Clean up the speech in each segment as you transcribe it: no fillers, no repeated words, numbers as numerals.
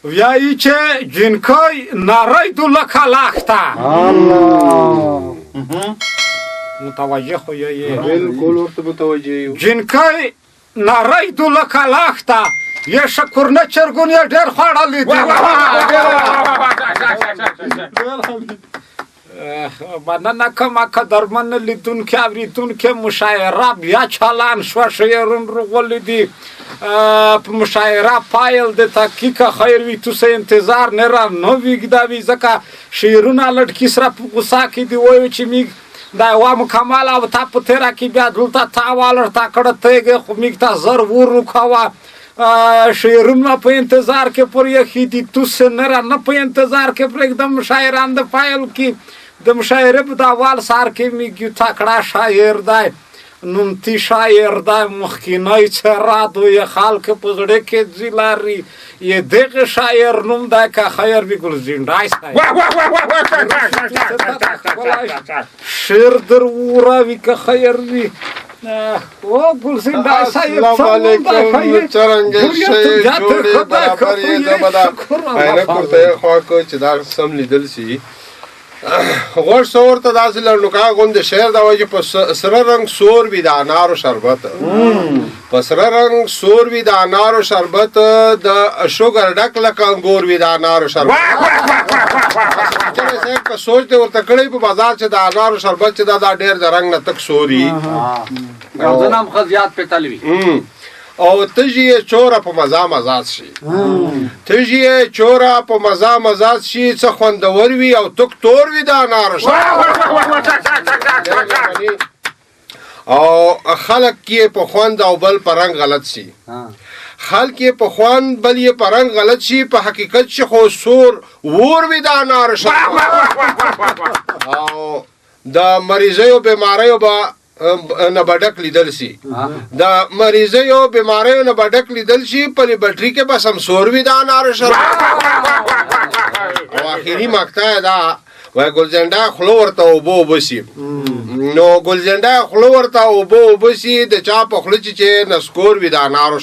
ویایی چې جنکای ناری دو لکه لخته متوجه خو یې بالکل ورته متوجه یو جنکای ناری دو لکه لخته یې شکرنه چرګون یې ډېر خوړلی دي مننه کومه قدرمن لیدونکي اورېدونکي مشاعره بیا چالان شوه شعرون رغولي دي په مشاعره پایل د تحقیق خیر وي توسه انتظار نه را نه ویږدوي ځکه شعرونه لټکي سره په غوسه کې دي وایي چې میږ دا یوه مکمل او تا په تېره کې بیا دلته تا والرته کړه تیږې خو میږ ته زر ور وکوه شعرونه په انتظار کې پر یخي دي توسه نه را نه په انتظار کې پرېږدم شاعران د پایل کې د مشاعره په داوال سار کې میږ تکړه شاعر دی نومتی شاعر دی مخکینی څراد یې خلک په زړه کې ځي لري یې دغه شاعر نوم دی که خیر وي ګلزینډای شعر در وراوي که خیر وي او ګلزینډای صاحب السلام علیکم چرنګې شي جوړې برابر یې زبدا اینه کوته خو کو چې دا سم لیدل شي غوړ سور ته داسې لړنوکا غوندې شعر دا وایي په سره رنګ سور وي د انارو شربت په سره رنګ سور وي د انارو شربت د شوګر ډک لکه انګور وي د انارو شربت که سوچ دې ورته کړی په بازار چې د انارو شربت چې دا ډېر د رنګ نه تک سوري ګرځنه هم ښه زیات پېتل وي او تجی چوره په مزه مزات شي تجی چوره په مزه مزات شي څه خوندور وي او تک تور وي د انارو او خلق کې په خوند او بل په رنګ غلط شي خلق کې په خوند بل یې په رنګ غلط شي په حقیقت چې خو سور ور وي د انارو او د مریضیو بیماریو به نه بډک لیدل شي د مریضیو بیماریو نه بډک لیدل شي په لیبرټري کې به سمسور وي د انارو او اخري مقطع دا وای ګلزنډا خلو ورته اوبه وبسي نو ګلزنډا خلو ورته اوبه وبسي د چا په خله چې نسکور وي د انارو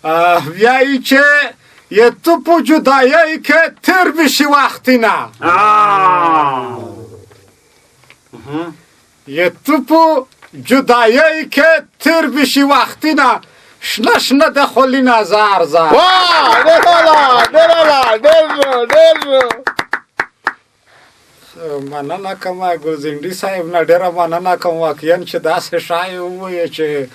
ویایی چې یه تو په جدایی که تر بشی وقتی نه یه تو په جدایی که تر بشی وقتی نه شنه شنه دخلی نظر زد مننه کومه ګلزینډي صاحب نه ډېره مننه کوم واقعا چې داسې شاعر ووایه چې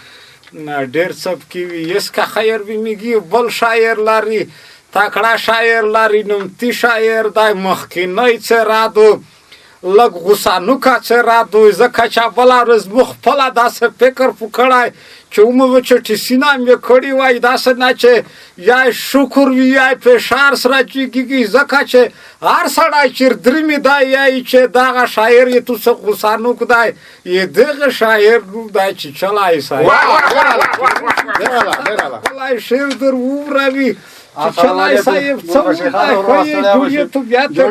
ډېر څپکي وي یس که خیر وي میږي بل شاعر لري تکړه شاعر لري نومتی شاعر دی مخکینی څرادو لږ غوسانوکه څرادو ځکه چې بله ورځ مو خپله داسې فکر پو کړی چې ومو چې ټیسینه مې کړي وای داسې نه چې یا شکر وي یا فشار سره چېږي ځکه چې هر سړی چې درمې دی یایي چې دغه شاعر یې تو څه غوسانوک دی یې دغه شاعر نوم دی چې چلای صاحب خپلی شعر در ووروي چلای صاحب څه وایي جوړې تو بیا ته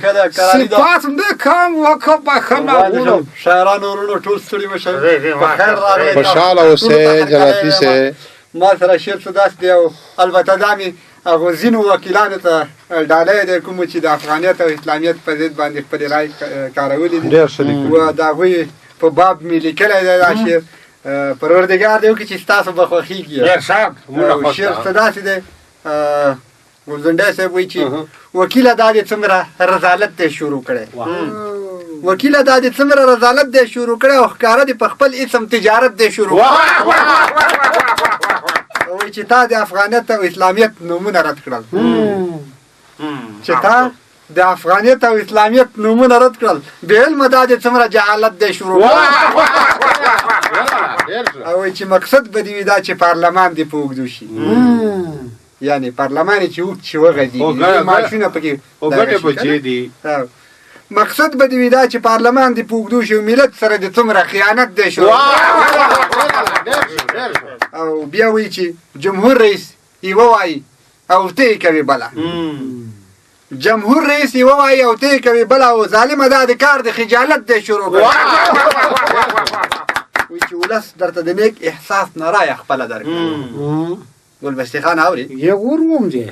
ښه ده صفات نه کم وکړه بښنه غواړم شاعرانو ورونو ټول ستړي مه شئ په خیر راغلی خوشحاله اوسئ جنتي سئ ما سره شعر څه داسې دی او البته دا مې هغو ځینو وکیلانو ته ډالۍ دی کومو چې د افغانیت او اسلامیت په ضد باندې خپلې رایې کارولې دي و د هغوی په باب مې لیکلی دی دا شعر پروردګار دې وکړي چې ستاسو به خوښېږي شعر څه داسې دی ګلزنډی صاحب وایي چې وکیله دا دې څومره رذالت دی شروع کړی وکیله دا دې څومره رذالت دی شروع کړی او ښکاره دې په خپل اسم تجارت دی شروع وایي چې تا د افغانیت او اسلامیت نومونه رد کړل چې تا د افغانیت او اسلامیت نومونه رد کړل بې علمه دا دې څومره جهالت دی شروع کړی او وایي چې مقصد به دې وي دا چې پارلمان دې په اوږدو شي یعنی پارلمان چې اوږد شي وغځېږي معاشونه پکې مقصد به دې وي دا چې پارلمان دې په اوږدو شي ملت سره دې څومره خیانت دی شروع او بیا وایي چې جمهور رئیس یوه وایي او ته یې کوې بله جمهور رئیس یې ووایي او ته یې کوې بله او ظالمه دا د کار د خجالت دی شروع کړی وایي چې ولس درته د نیک احساس نه رایه خپله درکړه ګلبشتي خان اوري یې وروم دی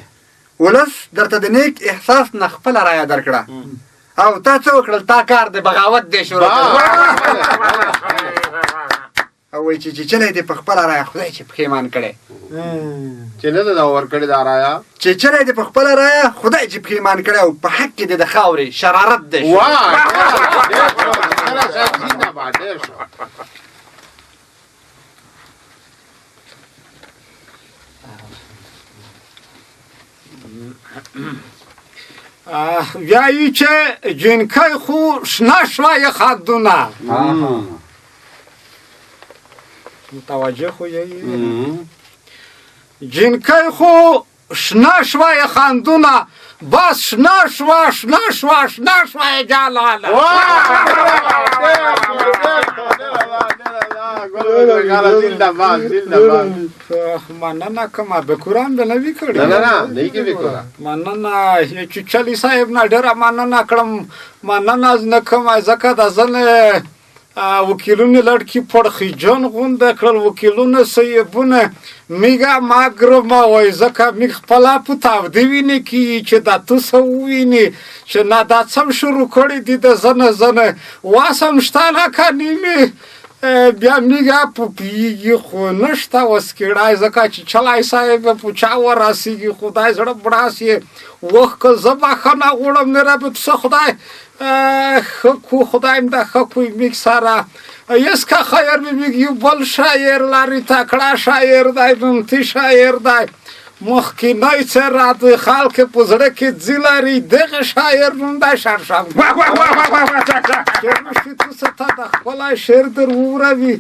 ولس درته د نیک احساس نه خپله رایه درکړه او تا څه وکړل تا کار د بغاوت دی شروع کړ او وایي چې چلی دی په خپله رایه خدای چې پښیمان کړی چې نه ده دا ورکړې دا رایا چې چلی دی په خپله رایه خدای چې پښیمان کړی او په حق کې دی د خاورې شرارت دی وایي چې جنکۍ خو شنه شوه یې خدونه متوجه خو یې جنکۍ خو شنه شوه یې خندونه بس شنه شوه شنه شوه شنه شوه یې جلاله مننه کومه به قرآن به نه وي کړی مننه چوچلي صاحب نه ډېره مننه کړم مننه نه کوم ځکه د ځنې وکیلونه لړکي پړخیجن غونډه کړل وکیلونه صاحبونه میګه ما ګرمه وای ځکه میګ خپله په تاوده ویني کې چې دا تو څه وویني چې نه دا څه شروع کړي دي د زنه واسم شته نه که نیمې بیا میګه په پیږي خو نشته اوس کېړای ځکه چې چلای صاحب په چا ورسېږي خدای زړه بړاس یې وخت که زه بخښنه غواړم مېره به څه خدای ښه کو خدایم دا ښه کوی میګ سره یسکه خیر به میګ یو بل شاعر لري تکړه شاعر دی نمتي شاعر دی مخکینی څه راته خلک په زړه کې ځي لري دغه شاعر نوم دی شرشم کېږي تو څه ته د خپلی شعر در ووروي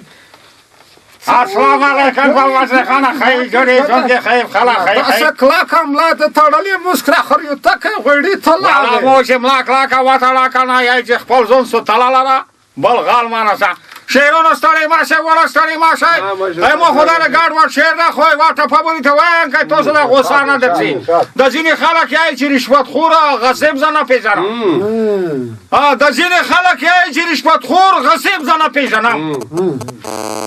السلام علیکم بابا خانه خیلی جوړې څنګه خیر خلا خیر څه کلاکه ملا ته تړلې مسکره خوري تکه غوړي ته لاړې مو چې ملا کلاکه وتړه کنه یا چې خپل ځون سو تلاله بل غال مانسه شیرونو ستړی ماشه ولا ستړی ماشه ای مو خدای له ګاډ ور شیر نه خو واټه په بلی ته وایم که تاسو له غوسه نه درځي د ځینې خلک یې چې رشوت خور غصب زنه پیژنم د ځینې خلک یې چې رشوت خور غصب زنه پیژنم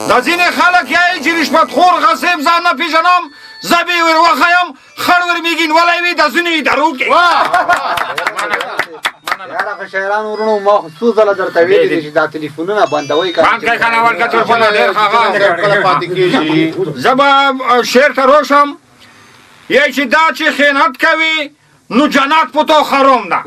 د ځینې خلک یې چې رشوت خور غصب زنه پیژنم زبی ور وخایم خړ ور میګین ولای وی د ځینې درو کې یاره شاعران ورونو ما خصوص ځله درته ویلي دي چې دا تلیفونونه بندوئ باندې کنه ورکه تلیفونه ډېر ښه پاتې کېږي زه به شعر ته روشم یی چې دا چې خیانت کوي نو جنت په تو حرام ده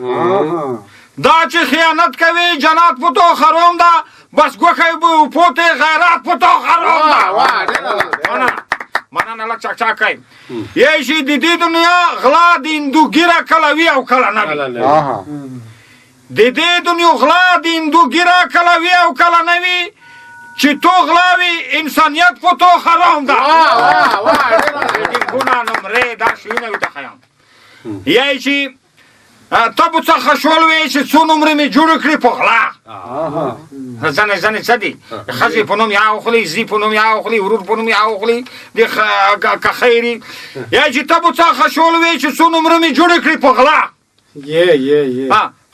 دا چې خیانت کوي جنت په تو حرام ده بس ګوښی به پوتې غیرت په تو حرام ده مننه لږ چک کوي یی چې د دې دنیا غلا د هندوګیره کله وي او کله نه وي د دې دنیا غلا د هندوګیره کله وي او کله نه وي چې تو غلاوي انسانیت په تو حرام ده ګناه نمرې دا شیونه وي ته خیام یی چې ته به څخه شول وی چې څو نمرې مې جوړ کړي په غلا زنې څه دي ښځې په نوم یا اخلي زی په نوم یا اخلي ورور په نوم یا اخلي د که خیري یا چې ته به څخه شول وی چې څو نمرې مې جوړ کړي په غلا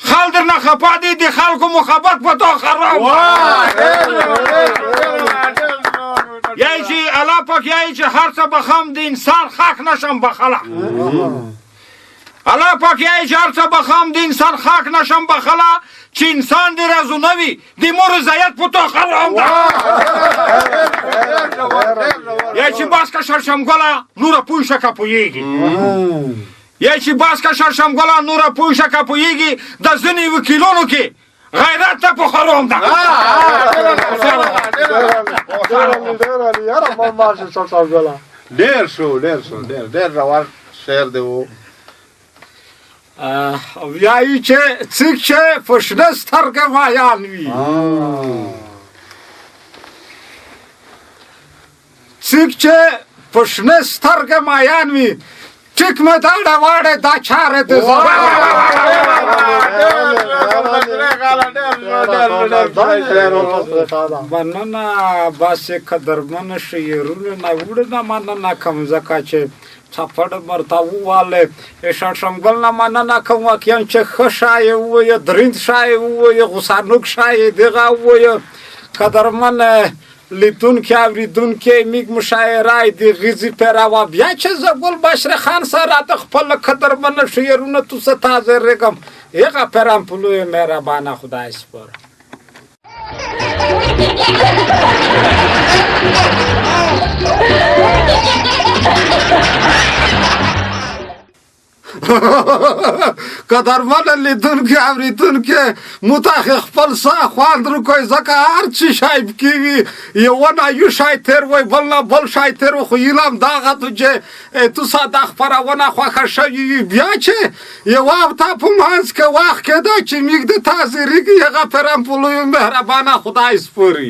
خال در نه خپه دي د خلکو محبت په تو خراب یی چې الله پاک یی چې هر څه بخم د انسان خاک نشم بخله الله پاک یی چې هر څه بخم د انسان خاک نشم بخله چې انسان د رازو نه وي د مور رضایت په تو خراب ده یی چې باز که شرشمګله نوره پویشه که پویږي یی چې باز که شرشمګله نوره پویشه که پویږي د ځینې وکیلونو کې غیرت ته په حرام ده ډېر شو ډېر روان شعر دی و وایي چې څوک چې په شنه سترګه مایان وي څوک چې په شنه سترګه مایان وي ټیک مې داړه واړه دا چاره د مننه باسې قدرمنه شعرونه ناوړه نه مننه کوم ځکه چې څپړ ورته وواله شړشمګل نه مننه کوم واقعا چې ښه شاعر ووایه درند شاعر ووایه غوسانوک شاعر دغه ووایه قدرمن لیدونکي اورېدونکي میږ مشاعرای د غیزي پیراوه بیا چې زه ګل بشر خان سره د خپل قدرمن شعرونه تو څه تازه رګم هغه پیرام په لوی مهربانه خدای سپاره قدرمن لیدونکي اورېدونکي متاخ خپل ساه خواند کوي ځکه هر څه شی کېږي یو نه یو شی تېر وای بل نه بل شی تېر وای خو علم دغه تو چې تو ساده خپرونه خوښه شوي بیا چې یو هفته په منځ کې وخت کېده چې میږ د تازه ریږي هغه پرم په لوی مهربانه خدای سپاري